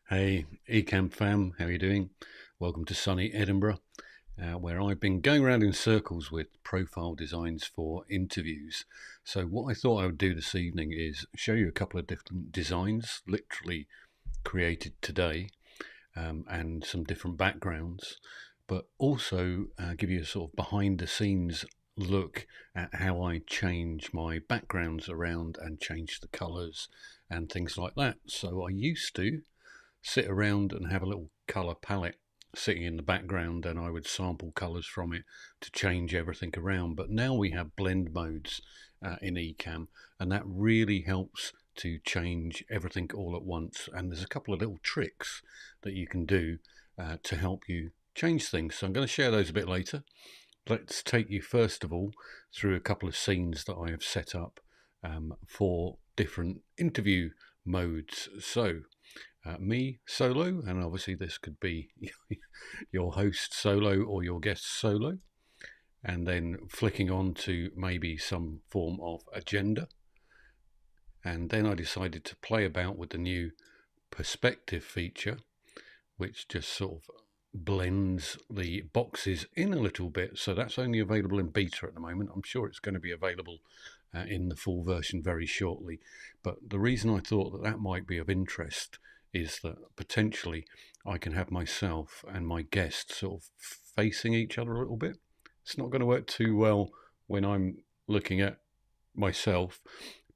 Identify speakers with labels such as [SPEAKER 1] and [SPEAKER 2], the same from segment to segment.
[SPEAKER 1] Hey, Ecamm fam, how are you doing? Welcome to sunny Edinburgh, where I've been going around in circles with profile designs for interviews. So what I thought I would do this evening is show you a couple of different designs, literally created today, and some different backgrounds, but also give you a sort of behind the scenes look at how I change my backgrounds around and change the colours and things like that. So I used to sit around and have a little colour palette sitting in the background, and I would sample colours from it to change everything around. But now we have blend modes in Ecamm, and that really helps to change everything all at once. And there's a couple of little tricks that you can do to help you change things. So I'm going to share those a bit later. Let's take you first of all through a couple of scenes that I have set up for different interview modes. So me solo, and obviously this could be your host solo or your guest solo, and then flicking on to maybe some form of agenda. And then I decided to play about with the new perspective feature, which just sort of blends the boxes in a little bit. So that's only available in beta at the moment. I'm sure it's going to be available in the full version very shortly. But the reason I thought that that might be of interest is that potentially I can have myself and my guest sort of facing each other a little bit. It's not going to work too well when I'm looking at myself,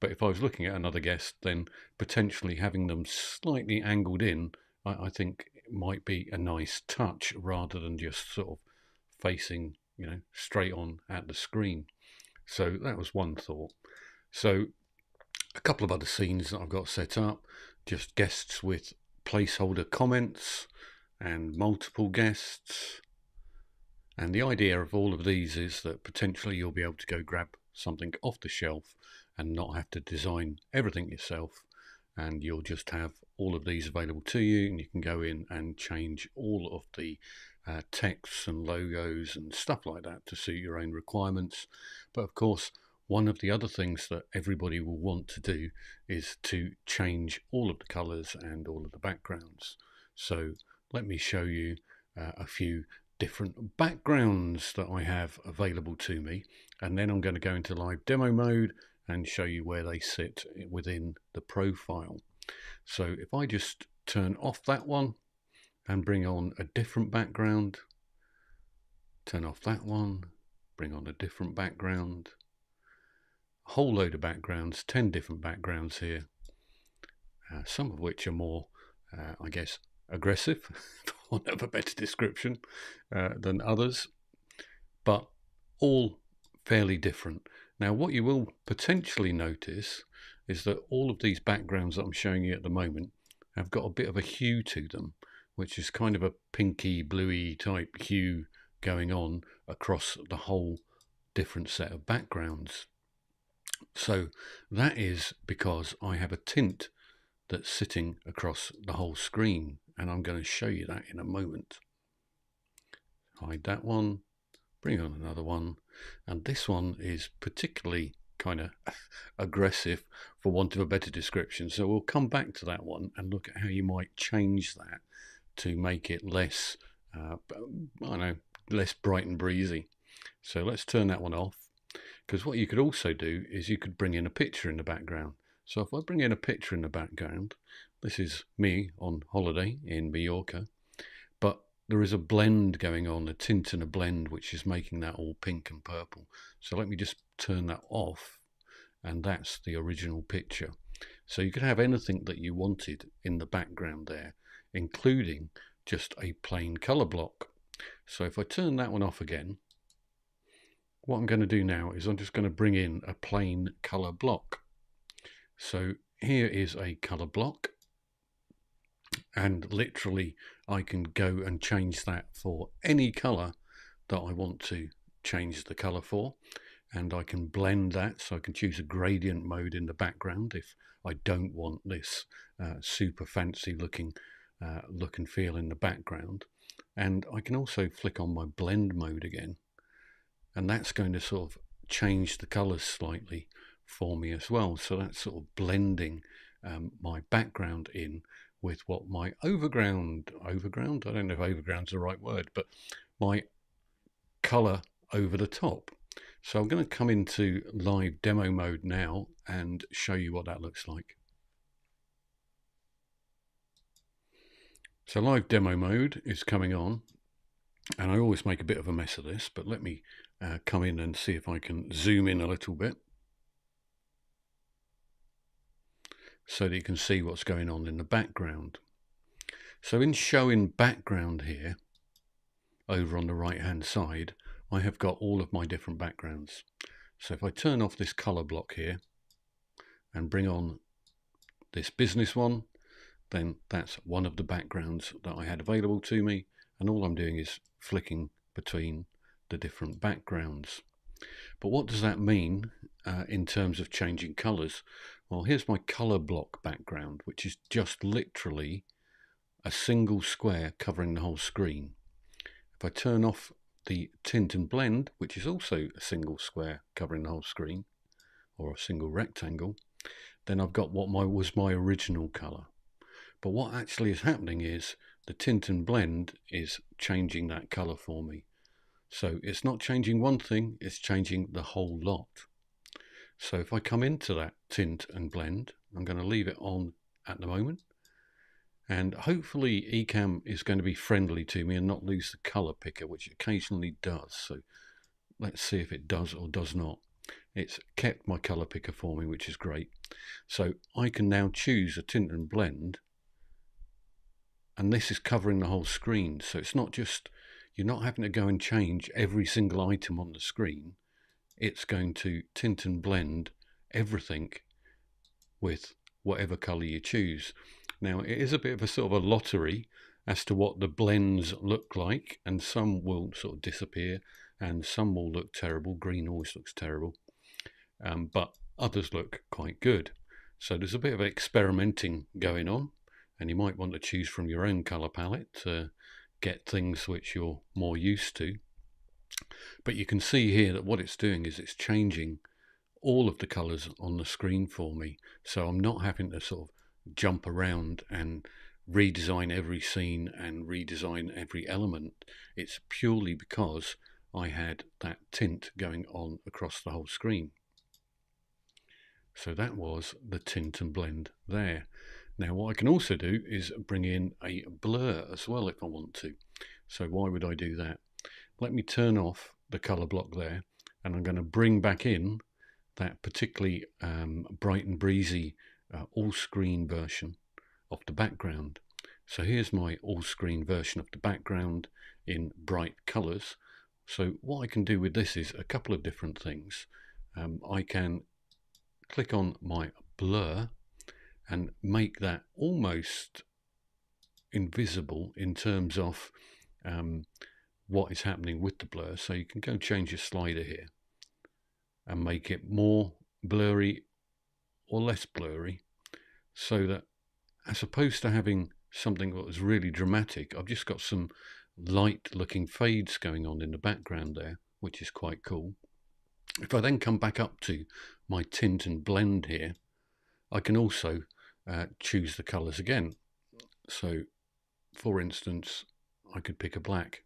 [SPEAKER 1] but if I was looking at another guest, then potentially having them slightly angled in, I think it might be a nice touch rather than just sort of facing, straight on at the screen. So that was one thought. So a couple of other scenes that I've got set up, just guests with placeholder comments and multiple guests. And the idea of all of these is that potentially you'll be able to go grab something off the shelf and not have to design everything yourself. And you'll just have all of these available to you, and you can go in and change all of the texts and logos and stuff like that to suit your own requirements. But of course, one of the other things that everybody will want to do is to change all of the colors and all of the backgrounds. So let me show you a few different backgrounds that I have available to me, and then I'm going to go into live demo mode and show you where they sit within the profile. So if I just turn off that one and bring on a different background, turn off that one, bring on a different background, a whole load of backgrounds, 10 different backgrounds here, some of which are more, I guess, aggressive, for want of a better description, than others, but all fairly different. Now, what you will potentially notice is that all of these backgrounds that I'm showing you at the moment have got a bit of a hue to them, which is kind of a pinky, bluey type hue going on across the whole different set of backgrounds. So that is because I have a tint that's sitting across the whole screen, and I'm going to show you that in a moment. Hide that one, bring on another one, and this one is particularly kind of aggressive, for want of a better description. So we'll come back to that one and look at how you might change that to make it less, less bright and breezy. So let's turn that one off, because what you could also do is you could bring in a picture in the background. So if I bring in a picture in the background, this is me on holiday in Mallorca, but there is a blend going on, a tint and a blend, which is making that all pink and purple. So let me just turn that off, and that's the original picture. So you could have anything that you wanted in the background there, including just a plain color block. So if I turn that one off again, what I'm going to do now is I'm just going to bring in a plain color block. So here is a color block, and literally I can go and change that for any color that I want to change the color for, and I can blend that, so I can choose a gradient mode in the background if I don't want this super fancy looking look and feel in the background. And I can also flick on my blend mode again, and that's going to sort of change the colors slightly for me as well. So that's sort of blending my background in with what my overground, I don't know if overground's the right word, but my color over the top. So I'm going to come into live demo mode now and show you what that looks like. So live demo mode is coming on, and I always make a bit of a mess of this, but let me come in and see if I can zoom in a little bit so that you can see what's going on in the background. So in showing background here, over on the right hand side, I have got all of my different backgrounds. So if I turn off this color block here and bring on this business one, then that's one of the backgrounds that I had available to me, and all I'm doing is flicking between the different backgrounds. But what does that mean in terms of changing colors? Well, here's my color block background, which is just literally a single square covering the whole screen. If I turn off the tint and blend, which is also a single square covering the whole screen, or a single rectangle, then I've got what was my original color. But what actually is happening is the tint and blend is changing that color for me. So it's not changing one thing, it's changing the whole lot. So if I come into that tint and blend, I'm going to leave it on at the moment. And hopefully Ecamm is going to be friendly to me and not lose the color picker, which it occasionally does. So let's see if it does or does not. It's kept my color picker for me, which is great. So I can now choose a tint and blend, and this is covering the whole screen. So it's not just, you're not having to go and change every single item on the screen. It's going to tint and blend everything with whatever color you choose. Now, it is a bit of a sort of a lottery as to what the blends look like, and some will sort of disappear and some will look terrible. Green always looks terrible, but others look quite good. So there's a bit of experimenting going on, and you might want to choose from your own color palette to get things which you're more used to. But you can see here that what it's doing is it's changing all of the colors on the screen for me. So I'm not having to sort of jump around and redesign every scene and redesign every element. It's purely because I had that tint going on across the whole screen. So that was the tint and blend there. Now what I can also do is bring in a blur as well if I want to. So why would I do that? Let me turn off the color block there, and I'm going to bring back in that particularly bright and breezy all-screen version of the background. So here's my all-screen version of the background in bright colors. So what I can do with this is a couple of different things. I can click on my blur and make that almost invisible in terms of what is happening with the blur. So you can go change your slider here and make it more blurry or less blurry, so that as opposed to having something that was really dramatic, I've just got some light looking fades going on in the background there, which is quite cool. If I then come back up to my tint and blend here, I can also choose the colors again. So for instance, I could pick a black,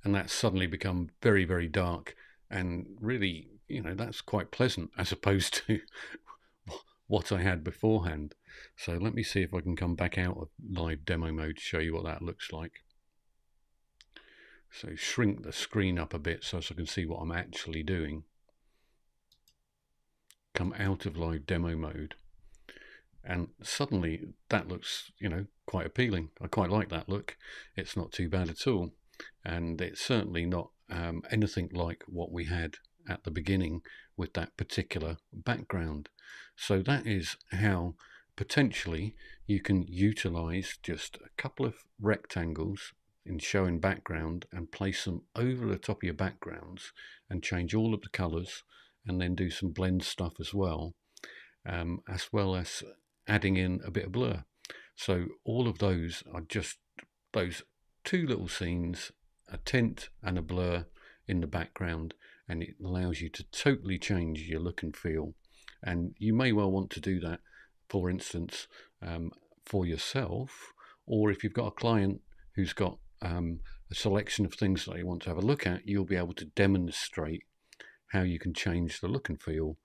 [SPEAKER 1] and that's suddenly become very, very dark, and really, you know, that's quite pleasant as opposed to what I had beforehand. So let me see if I can come back out of live demo mode to show you what that looks like. So shrink the screen up a bit so I can see what I'm actually doing. Come out of live demo mode, and suddenly that looks, you know, quite appealing. I quite like that look. It's not too bad at all, and it's certainly not anything like what we had at the beginning with that particular background. So that is how potentially you can utilize just a couple of rectangles in showing background and place them over the top of your backgrounds and change all of the colors, and then do some blend stuff as well as adding in a bit of blur. So all of those are just those two little scenes, a tint and a blur in the background, and it allows you to totally change your look and feel. And you may well want to do that for instance, for yourself, or if you've got a client who's got a selection of things that you want to have a look at, you'll be able to demonstrate how you can change the look and feel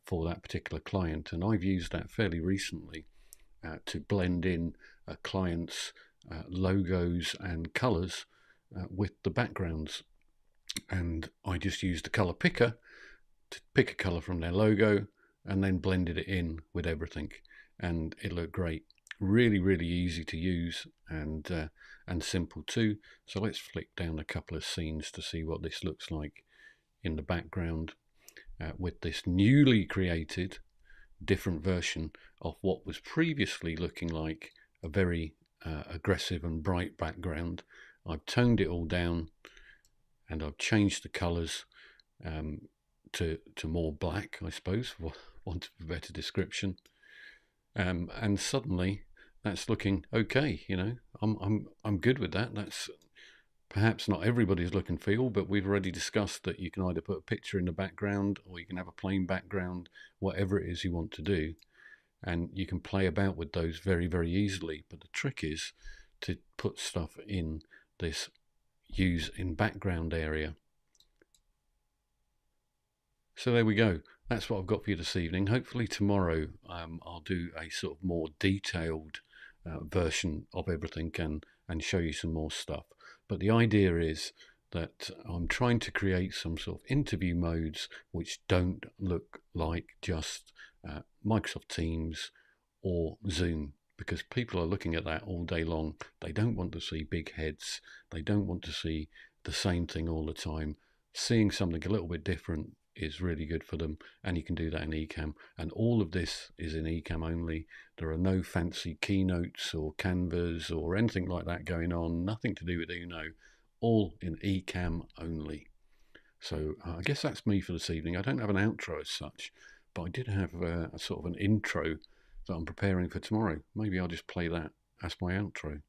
[SPEAKER 1] for that particular client. And I've used that fairly recently to blend in a client's logos and colours with the backgrounds. And I just used the colour picker to pick a colour from their logo and then blended it in with everything, and it looked great. Really, really easy to use and simple too. So let's flick down a couple of scenes to see what this looks like in the background with this newly created different version of what was previously looking like a very aggressive and bright background. I've toned it all down and I've changed the colours to more black, I suppose, for want of a better description. And suddenly that's looking okay. You know, I'm good with that. That's perhaps not everybody's look and feel, but we've already discussed that you can either put a picture in the background or you can have a plain background, whatever it is you want to do. And you can play about with those very, very easily. But the trick is to put stuff in this use in background area. So there we go. That's what I've got for you this evening. Hopefully tomorrow I'll do a sort of more detailed version of everything and show you some more stuff. But the idea is that I'm trying to create some sort of interview modes which don't look like just Microsoft Teams or Zoom, because people are looking at that all day long. They don't want to see big heads. They don't want to see the same thing all the time. Seeing something a little bit different is really good for them, and you can do that in Ecamm. And all of this is in Ecamm only. There are no fancy keynotes or canvas or anything like that going on. Nothing to do with Uno. All in Ecamm only. So I guess that's me for this evening. I don't have an outro as such, but I did have a sort of an intro that I'm preparing for tomorrow. Maybe I'll just play that as my outro.